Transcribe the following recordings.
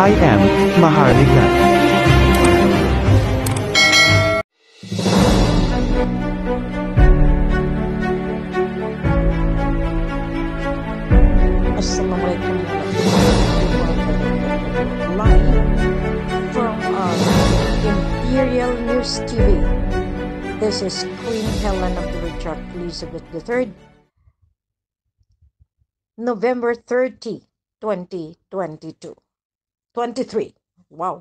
I am Maharlika. Assalamualaikum live from Imperial News TV. This is Queen Helen of the Richard Elizabeth III, November 30, 2022. 23. Wow.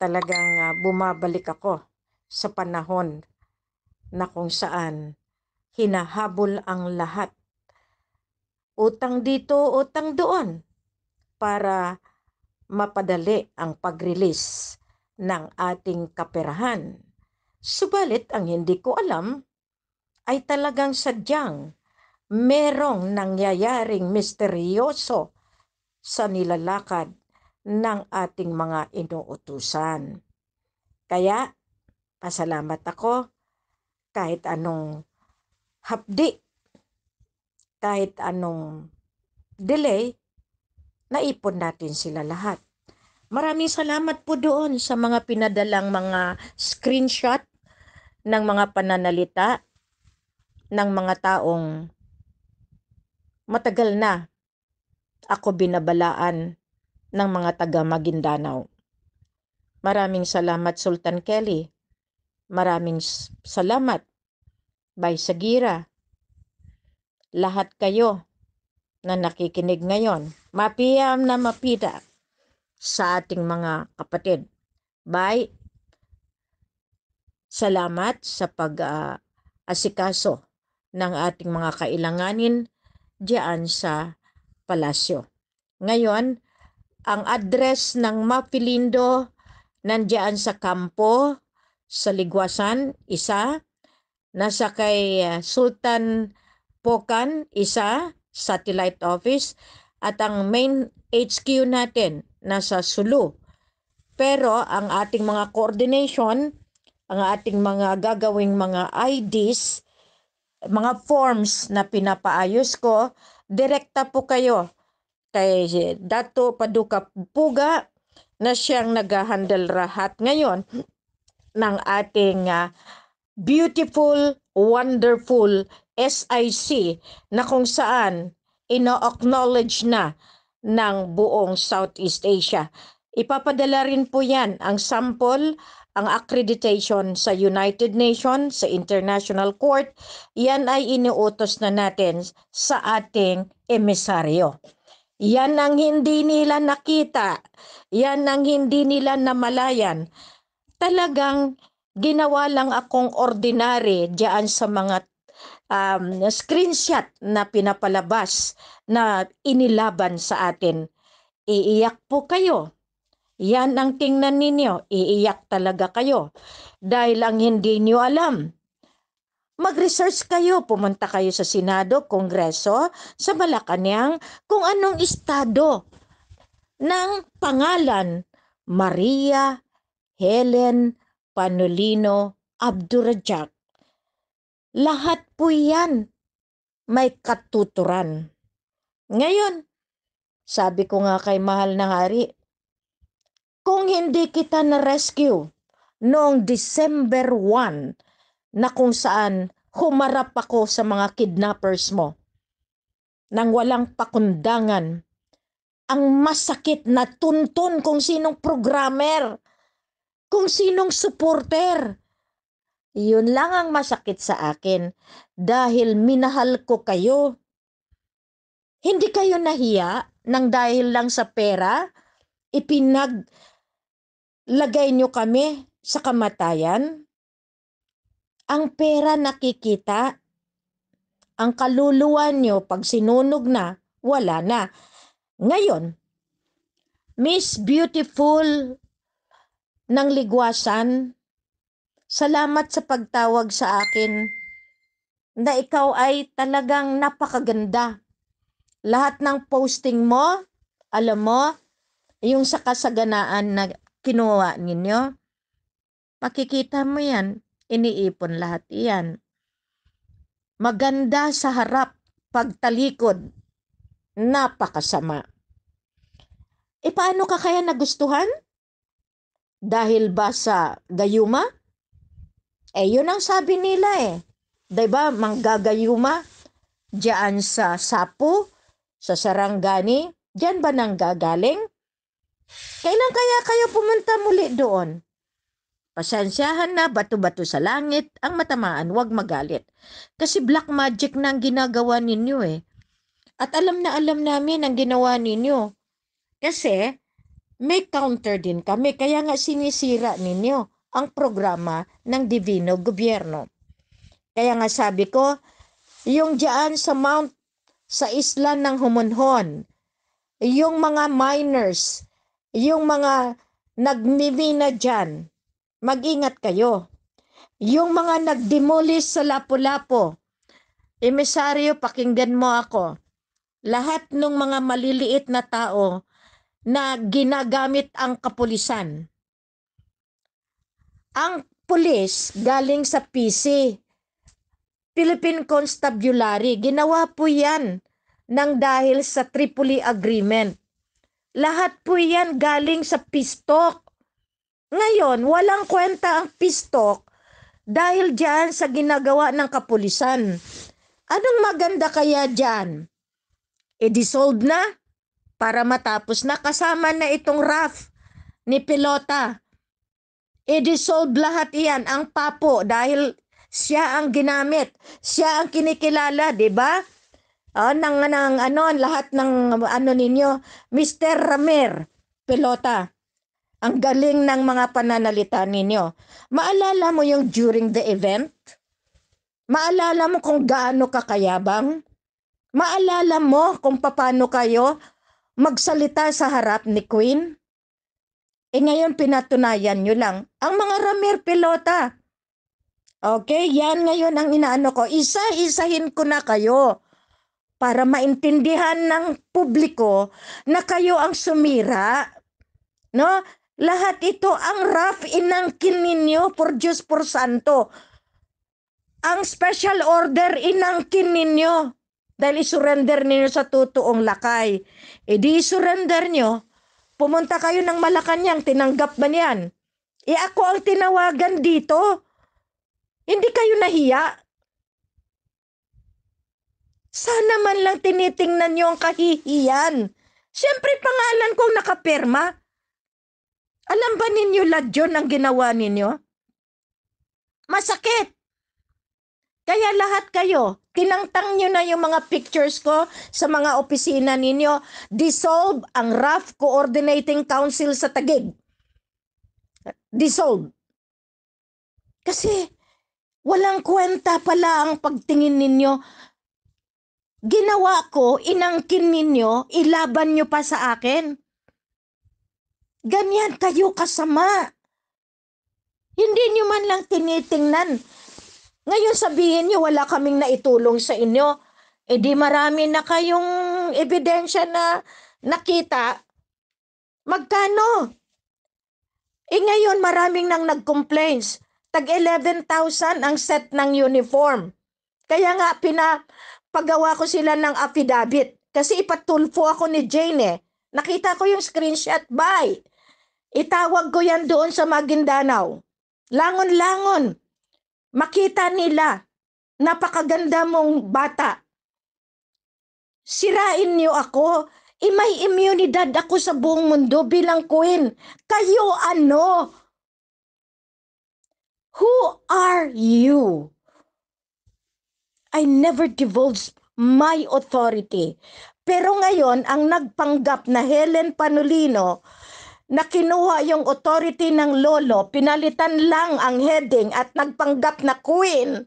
Talagang bumabalik ako sa panahon na kung saan hinahabol ang lahat. Utang dito, utang doon para mapadali ang pag-release ng ating kaperahan. Subalit ang hindi ko alam ay talagang sadyang merong nangyayaring misteryoso sa nilalakad ng ating mga inuutusan. Kaya, pasalamat ako kahit anong hapdi, kahit anong delay, naipon natin sila lahat. Maraming salamat po doon sa mga pinadalang mga screenshot ng mga pananalita ng mga taong matagal na ako binabalaan ng mga taga Maguindanao. Maraming salamat Sultan Kelly. Maraming salamat Bay Sagira. Lahat kayo na nakikinig ngayon, mapiyam na mapita sa ating mga kapatid. Bay, salamat sa pag-asikaso ng ating mga kailanganin diyan sa palasyo. Ngayon, ang address ng Mapilindo nandiyan sa kampo, sa Ligwasan, isa. Nasa kay Sultan Pokan, isa, satellite office. At ang main HQ natin, nasa Sulu. Pero ang ating mga coordination, ang ating mga gagawing mga IDs, mga forms na pinapaayos ko, direkta po kayo kay Dato Paduka Puga na siyang nag-handle lahat ngayon ng ating beautiful, wonderful SIC na kung saan ino-acknowledge na ng buong Southeast Asia. Ipapadala rin po yan ang sample, ang accreditation sa United Nations, sa International Court. Yan ay iniutos na natin sa ating emisaryo. Yan ang hindi nila nakita. Yan ang hindi nila namalayan. Talagang ginawa lang akong ordinary diyan sa mga screenshot na pinapalabas na inilaban sa atin. Iiyak po kayo. Yan ang tingnan ninyo. Iiyak talaga kayo. Dahil ang hindi nyo alam, mag-research kayo, pumunta kayo sa Senado, Kongreso, sa Malacanang, kung anong estado ng pangalan Maria Helen Panolino Abdurrajak. Lahat po yan may katuturan. Ngayon, sabi ko nga kay mahal na hari, kung hindi kita na-rescue noong December 1, na kung saan humarap ako sa mga kidnappers mo nang walang pakundangan, ang masakit na tuntun kung sinong programmer, kung sinong supporter. Yun lang ang masakit sa akin dahil minahal ko kayo. Hindi kayo nahiya nang dahil lang sa pera, ipinaglagay nyo kami sa kamatayan? Ang pera nakikita, ang kaluluwa nyo pag sinunog na, wala na. Ngayon, Miss Beautiful ng Ligwasan, salamat sa pagtawag sa akin na ikaw ay talagang napakaganda. Lahat ng posting mo, alam mo, yung sa kasaganaan na kinuha ninyo, makikita mo yan, iniipon lahat iyan. Maganda sa harap, pagtalikod, napakasama. Paano ka kaya nagustuhan? Dahil ba sa gayuma? Yun ang sabi nila eh. Diba, manggagayuma? Diyan sa Sapu, sa Sarangani, diyan ba nang gagaling? Kailan kaya kayo pumunta muli doon? Pasensyahan na, bato-bato sa langit, ang matamaan, huwag magalit. Kasi black magic na ang ginagawa ninyo eh. At alam na alam namin ang ginawa ninyo. Kasi may counter din kami, kaya nga sinisira ninyo ang programa ng Divino Gobyerno. Kaya nga sabi ko, yung diyan sa sa isla ng Humonhon, yung mga miners, yung mga nagmimina dyan, mag-ingat kayo. Yung mga nagdemolish sa Lapu-Lapu, emisaryo, pakinggan mo ako. Lahat ng mga maliliit na tao na ginagamit ang kapulisan. Ang pulis galing sa PC, Philippine Constabulary, ginawa po yan ng dahil sa Tripoli Agreement. Lahat po yan galing sa pistok. Ngayon, walang kwenta ang pistok dahil dyan sa ginagawa ng kapulisan. Anong maganda kaya dyan? Dissolve na para matapos na, kasama na itong RAF ni Pilota. I-dissolve lahat iyan, ang papo, dahil siya ang ginamit, siya ang kinikilala, di ba? Lahat ng ninyo, Mr. Ramir Pilota, ang galing ng mga pananalita ninyo. Maalala mo yung during the event? Maalala mo kung gaano kakayabang? Maalala mo kung paano kayo magsalita sa harap ni Queen? Ngayon pinatunayan nyo lang. Ang mga Ramir Pilota. Okay, yan ngayon ang inaano ko. Isa-isahin ko na kayo para maintindihan ng publiko na kayo ang sumira. No? Lahat ito ang RAF inangkin ninyo, por Diyos por Santo. Ang special order inangkin ninyo dahil isurrender ninyo sa totoong lakay. Di surrender nyo, pumunta kayo ng Malacanang, tinanggap ba niyan? Ako ang tinawagan dito. Hindi kayo nahiya? Sana man lang tinitingnan nyo ang kahihiyan. Siyempre pangalan kong nakapirma. Alam ba ninyo ladyon ang ginawa ninyo? Masakit. Kaya lahat kayo, tinangtang nyo na yung mga pictures ko sa mga opisina ninyo. Dissolve ang RAF Coordinating Council sa Taguig. Dissolve. Kasi walang kwenta pala ang pagtingin ninyo. Ginawa ko, inangkin ninyo, ilaban nyo pa sa akin. Ganyan kayo kasama. Hindi nyo man lang tinitingnan. Ngayon sabihin nyo, wala kaming naitulong sa inyo. Di marami na kayong ebidensya na nakita. Magkano? Ngayon maraming nang nag-complaints. Tag 11,000 ang set ng uniform. Kaya nga pinapagawa ko sila ng affidavit. Kasi ipatulfo ako ni Jane eh. Nakita ko yung screenshot. Bye! Itawag ko yan doon sa Maguindanao. Langon-langon. Makita nila. Napakaganda mong bata. Sirain niyo ako. May immunidad ako sa buong mundo bilang queen. Kayo ano? Who are you? I never divulged my authority. Pero ngayon, ang nagpanggap na Helen Panulino na kinuha yung authority ng lolo, pinalitan lang ang heading at nagpanggap na queen.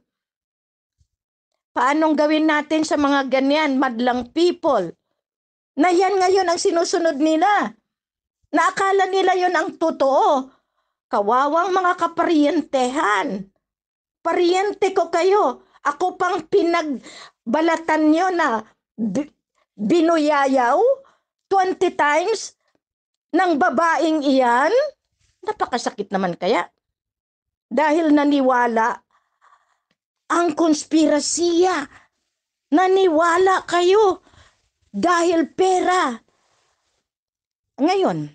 Paanong gawin natin sa mga ganyan, madlang people? Na yan ngayon ang sinusunod nila. Naakala nila yon ang totoo. Kawawang mga kaparientehan. Pariente ko kayo. Ako pang pinagbalatan nyo na binuyayaw 20 times ng babaeng iyan? Napakasakit naman kaya. Dahil naniwala ang konspirasiya. Naniwala kayo dahil pera. Ngayon,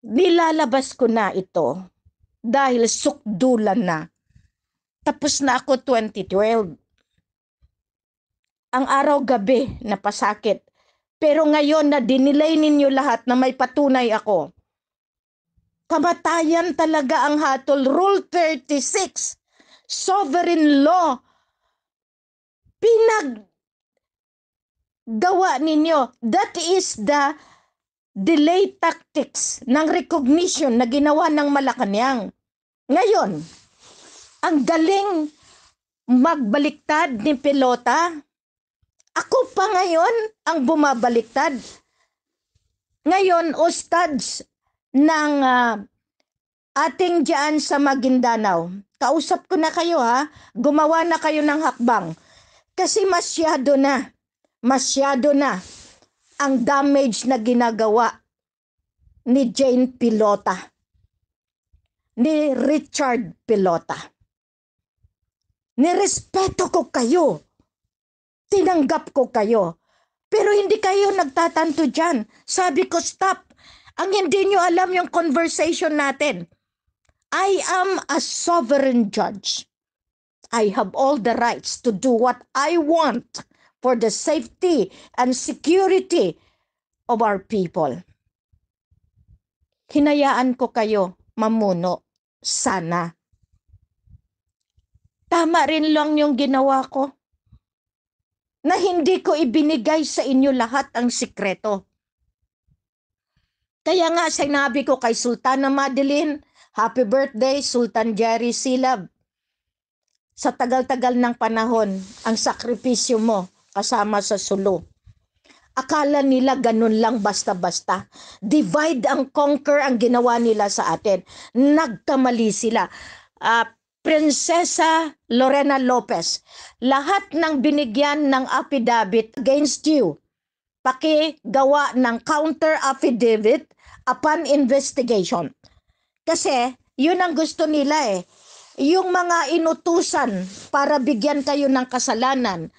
nilalabas ko na ito dahil sukdulan na. Tapos na ako 2012. Ang araw-gabi na pasakit. Pero ngayon na dinilay ninyo lahat na may patunay ako. Kamatayan talaga ang hatol. Rule 36, sovereign law. Pinaggawa ninyo. That is the delay tactics ng recognition na ginawa ng Malacanang. Ngayon, ang galing magbaliktad ni Pelota. Ako pa ngayon ang bumabaliktad. Ngayon, ustads ng ating diyan sa Maguindanao. Kausap ko na kayo ha. Gumawa na kayo ng hakbang. Kasi masyado na ang damage na ginagawa ni Jane Pelota, ni Richard Pelota. Nirespeto ko kayo. Tinanggap ko kayo. Pero hindi kayo nagtatanto dyan. Sabi ko, stop. Ang hindi nyo alam yung conversation natin. I am a sovereign judge. I have all the rights to do what I want for the safety and security of our people. Hinayaan ko kayo mamuno. Sana. Tama rin lang yung ginawa ko. Na hindi ko ibinigay sa inyo lahat ang sikreto. Kaya nga sinabi ko kay Sultana Madeline, happy birthday Sultan Jerry Silab. Sa tagal-tagal ng panahon, ang sakripisyo mo kasama sa Sulu. Akala nila ganun lang basta-basta. Divide and conquer ang ginawa nila sa atin. Nagkamali sila. Prinsesa Lorena Lopez, lahat ng binigyan ng affidavit against you, pakigawa ng counter affidavit upon investigation. Kasi yun ang gusto nila eh. Yung mga inutusan para bigyan kayo ng kasalanan.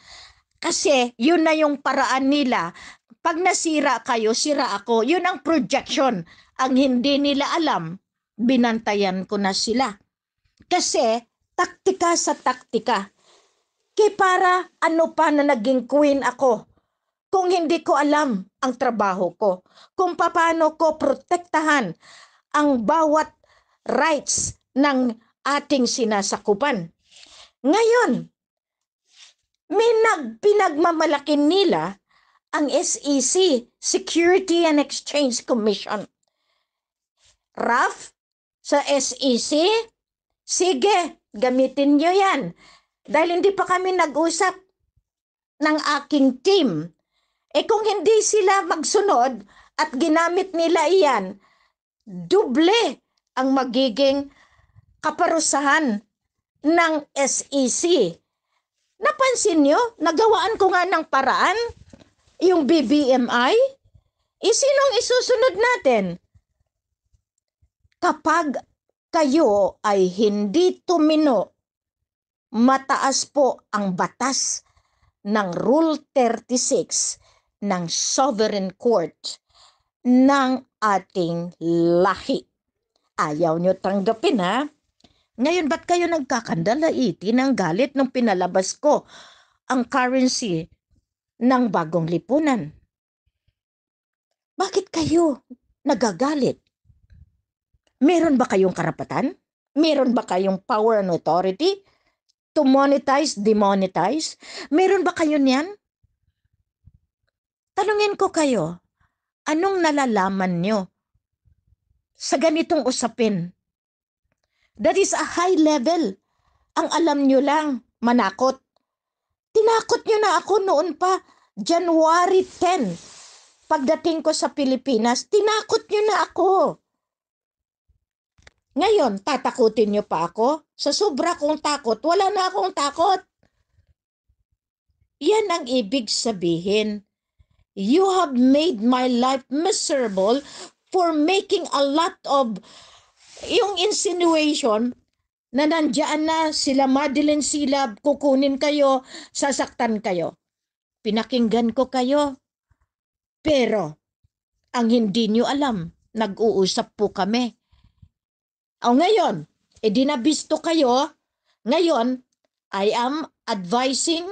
Kasi yun na yung paraan nila. Pag nasira kayo, sira ako. Yun ang projection. Ang hindi nila alam, binantayan ko na sila. Kasi taktika sa taktika. Kaya para ano pa na naging queen ako kung hindi ko alam ang trabaho ko. Kung paano ko protektahan ang bawat rights ng ating sinasakupan. Ngayon, pinagmamalakin nila ang SEC, Security and Exchange Commission. RAF sa SEC, sige, gamitin nyo yan. Dahil hindi pa kami nag-usap ng aking team. Kung hindi sila magsunod at ginamit nila iyan, duble ang magiging kaparusahan ng SEC. Napansin nyo, nagawaan ko nga ng paraan, yung BBMI, sinong isusunod natin? Kapag kayo ay hindi tumino, mataas po ang batas ng Rule 36 ng Sovereign Court ng ating lahi. Ayaw nyo tanggapin ha? Ngayon ba't kayo nagkakandalaiti ng galit nung pinalabas ko ang currency ng bagong lipunan? Bakit kayo nagagalit? Meron ba kayong karapatan? Meron ba kayong power and authority to monetize, demonetize? Meron ba kayo niyan? Tanungin ko kayo, anong nalalaman nyo sa ganitong usapin? That is a high level. Ang alam nyo lang, manakot. Tinakot nyo na ako noon pa, January 10. Pagdating ko sa Pilipinas, tinakot nyo na ako. Ngayon, tatakutin nyo pa ako? Sa sobra kong takot, wala na akong takot. Yan ang ibig sabihin. You have made my life miserable for making a lot of yung insinuation na nandiyan na sila Madeline Silab, kukunin kayo, sasaktan kayo. Pinakinggan ko kayo. Pero, ang hindi nyo alam, nag-uusap po kami. O ngayon, dinabisto kayo. Ngayon, I am advising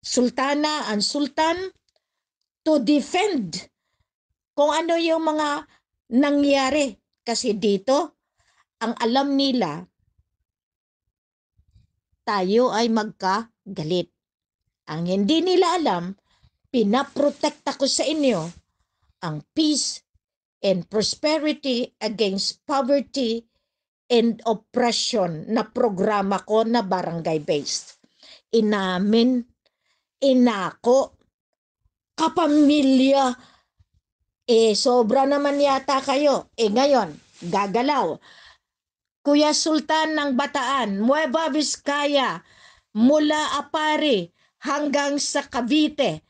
Sultana and Sultan to defend kung ano yung mga nangyari. Kasi dito, ang alam nila, tayo ay magkagalit. Ang hindi nila alam, pinaprotekta ko sa inyo ang peace and prosperity against poverty and oppression na programa ko na barangay-based. Inamin, inako, kapamilya, sobra naman yata kayo. Ngayon, gagalaw. Kuya Sultan ng Bataan, Nueva Vizcaya, mula Apari hanggang sa Cavite,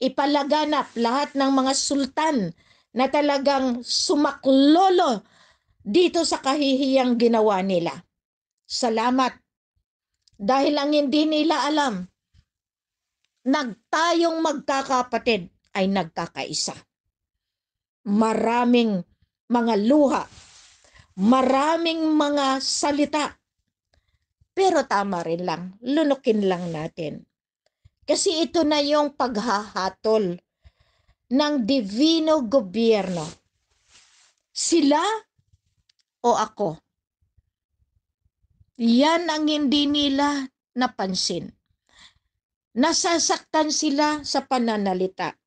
ipalaganap lahat ng mga sultan na talagang sumaklolo dito sa kahihiyang ginawa nila. Salamat. Dahil ang hindi nila alam, tayong magkakapatid ay nagkakaisa. Maraming mga luha, maraming mga salita. Pero tama rin lang, lunukin lang natin. Kasi ito na yung paghahatol ng divino gobyerno. Sila o ako? Yan ang hindi nila napansin. Nasasaktan sila sa pananalita.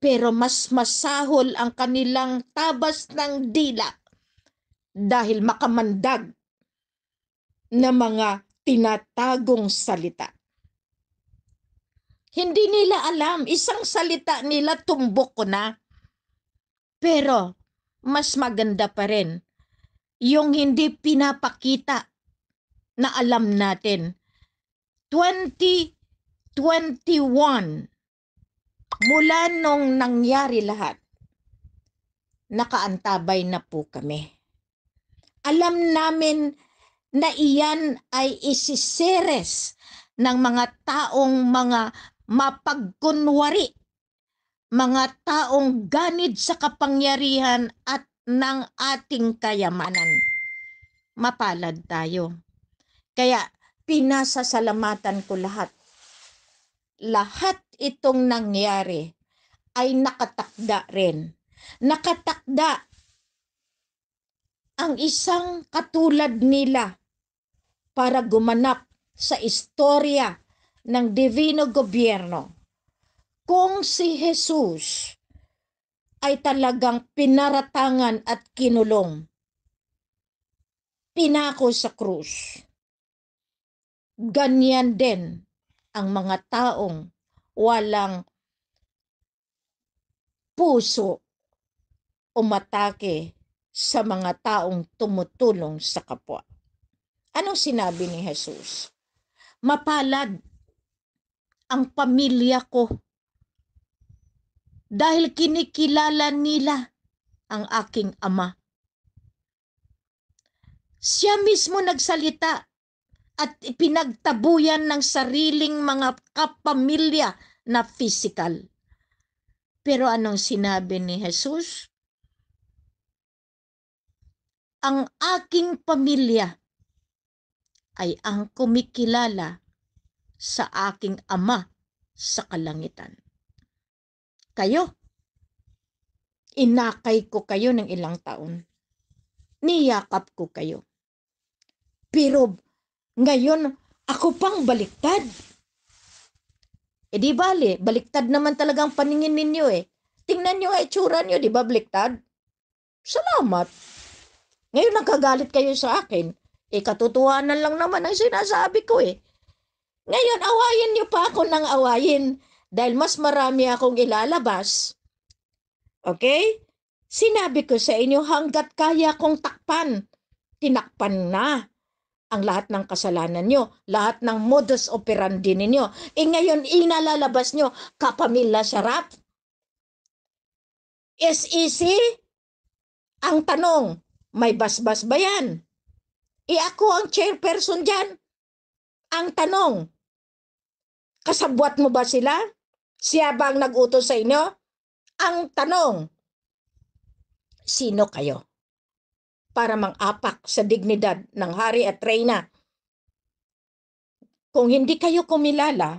Pero mas masahol ang kanilang tabas ng dila dahil makamandag na mga tinatagong salita. Hindi nila alam, isang salita nila tumbok ko na. Pero mas maganda pa rin yung hindi pinapakita na alam natin. 2021, mula nung nangyari lahat, nakaantabay na po kami. Alam namin na iyan ay isiseres ng mga taong mga mapagkunwari, mga taong ganid sa kapangyarihan at ng ating kayamanan. Mapalad tayo. Kaya pinasasalamatan ko lahat. Lahat itong nangyari ay nakatakda rin. Nakatakda ang isang katulad nila para gumanap sa istorya ng divino gobyerno. Kung si Jesus ay talagang pinaratangan at kinulong, pinako sa krus, ganyan din ang mga taong walang puso umatake sa mga taong tumutulong sa kapwa. Anong sinabi ni Jesus? Mapalad ang pamilya ko dahil kinikilala nila ang aking ama. Siya mismo nagsalita at ipinagtabuyan ng sariling mga kapamilya na physical. Pero anong sinabi ni Jesus? Ang aking pamilya ay ang kumikilala sa aking ama sa kalangitan. Kayo, inakay ko kayo ng ilang taon. Niyakap ko kayo. Pero ngayon, ako pang baliktad. Di bale, baliktad naman talagang paningin ninyo eh. Tingnan nyo nga itsura nyo, di ba baliktad? Salamat. Ngayon nagkagalit kayo sa akin. Katotohanan lang naman ang sinasabi ko eh. Ngayon, awayin nyo pa ako ng awayin dahil mas marami akong ilalabas. Okay? Sinabi ko sa inyo hanggat kaya kong takpan, tinakpan na. ang lahat ng kasalanan nyo, lahat ng modus operandi ninyo. Ngayon, inalalabas nyo, kapamilya sarap. SEC, ang tanong, may basbas ba yan? Ako ang chairperson dyan. Ang tanong, kasabwat mo ba sila? Siya ba ang nag-utos sa inyo? Ang tanong, sino kayo para mang-apak sa dignidad ng hari at reyna? Kung hindi kayo kumilala,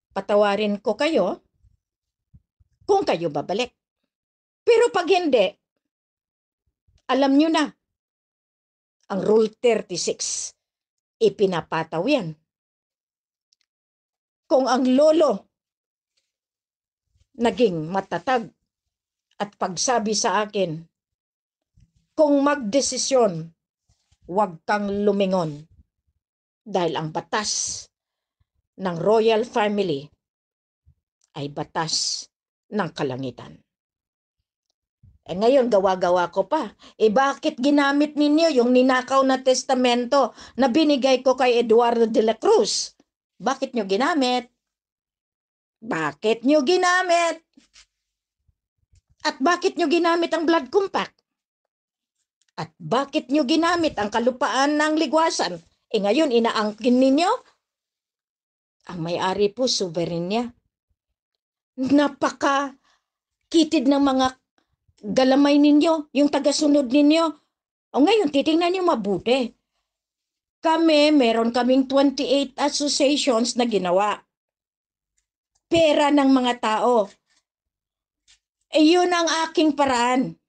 patawarin ko kayo kung kayo babalik. Pero pag hindi, alam nyo na, ang Rule 36, ipinapataw yan. Kung ang lolo naging matatag at pagsabi sa akin, kung magdesisyon, huwag kang lumingon. Dahil ang batas ng royal family ay batas ng kalangitan. Ngayon, gawa-gawa ko pa. Bakit ginamit ninyo yung ninakaw na testamento na binigay ko kay Eduardo de la Cruz? Bakit nyo ginamit? Bakit nyo ginamit? At bakit nyo ginamit ang blood compact? At bakit nyo ginamit ang kalupaan ng ligwasan? Ngayon, inaangkin ninyo? Ang may-ari po, sovereign niya. Napaka-kitid ng mga galamay ninyo, yung tagasunod ninyo. Ngayon, titingnan nyo mabuti. Meron kaming 28 associations na ginawa. Pera ng mga tao. Yun ang aking paraan.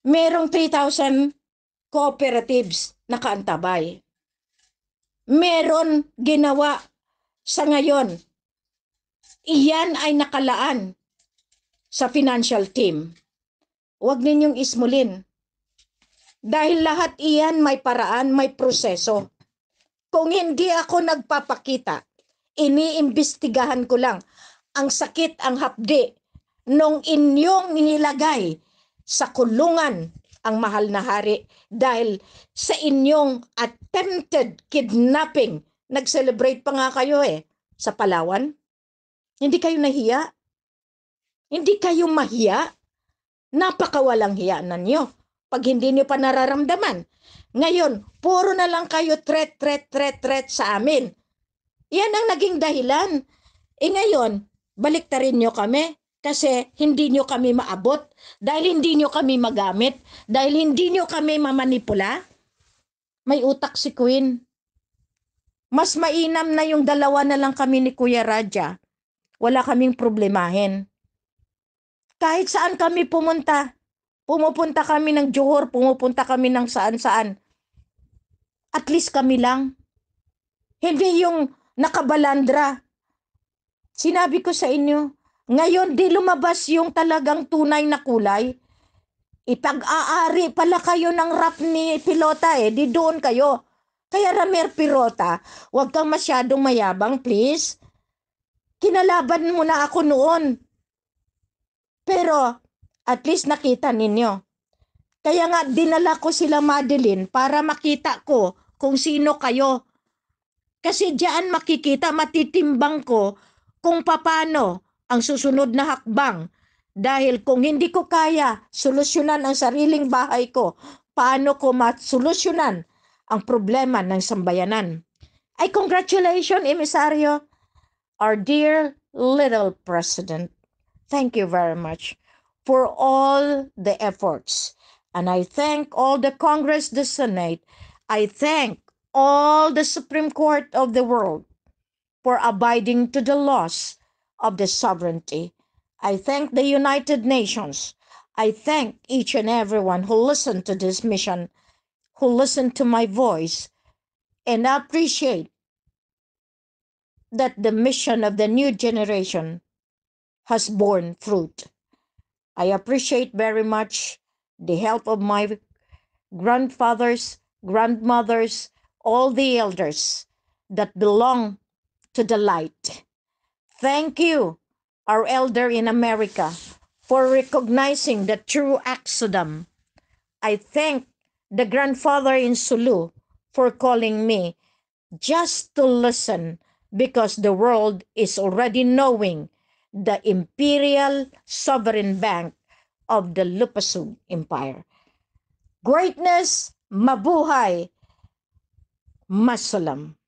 Merong 3,000 cooperatives na kaantabay. Meron ginawa sa ngayon. Iyan ay nakalaan sa financial team. Huwag ninyong ismulin. Dahil lahat iyan may paraan, may proseso. Kung hindi ako nagpapakita, iniimbestigahan ko lang ang sakit, ang hapdi nung inyong nilagay sa kulungan ang mahal na hari dahil sa inyong attempted kidnapping. Nag-celebrate pa nga kayo sa Palawan. Hindi kayo nahiya? Hindi kayo mahiya? Napakawalang hiya na nyo pag hindi nyo pa nararamdaman. Ngayon, puro na lang kayo threat sa amin. Yan ang naging dahilan. Ngayon, baliktarin nyo kami kasi hindi nyo kami maabot, dahil hindi nyo kami magamit, dahil hindi nyo kami mamanipula. May utak si Queen. Mas mainam na yung dalawa na lang kami ni Kuya Raja. Wala kaming problemahin. Kahit saan kami pumunta, pumupunta kami ng Johor, pumupunta kami ng saan-saan. At least kami lang. Hindi yung nakabalandra. Sinabi ko sa inyo, ngayon di lumabas yung talagang tunay na kulay. Ipag-aari pala kayo ng rap ni Pilota di doon kayo. Kaya Ramer Pilota, huwag kang masyadong mayabang please. Kinalaban mo na ako noon. Pero at least nakita ninyo. Kaya nga dinala ko sila Madeline para makita ko kung sino kayo. Kasi diyan makikita, matitimbang ko kung paano ang susunod na hakbang. Dahil kung hindi ko kaya solusyonan ang sariling bahay ko, paano ko masolusyonan ang problema ng sambayanan? Ay, congratulations, Emisario, our dear little president. Thank you very much for all the efforts. And I thank all the Congress, the Senate. I thank all the Supreme Court of the world for abiding to the laws of the sovereignty. I thank the United Nations. I thank each and everyone who listened to this mission, who listened to my voice, and I appreciate that the mission of the new generation has borne fruit. I appreciate very much the help of my grandfathers, grandmothers, all the elders that belong to the light. Thank you, our elder in America, for recognizing the true Exodum. I thank the grandfather in Sulu for calling me just to listen, because the world is already knowing the imperial sovereign bank of the Lupasug Empire. Greatness, mabuhay, masalam.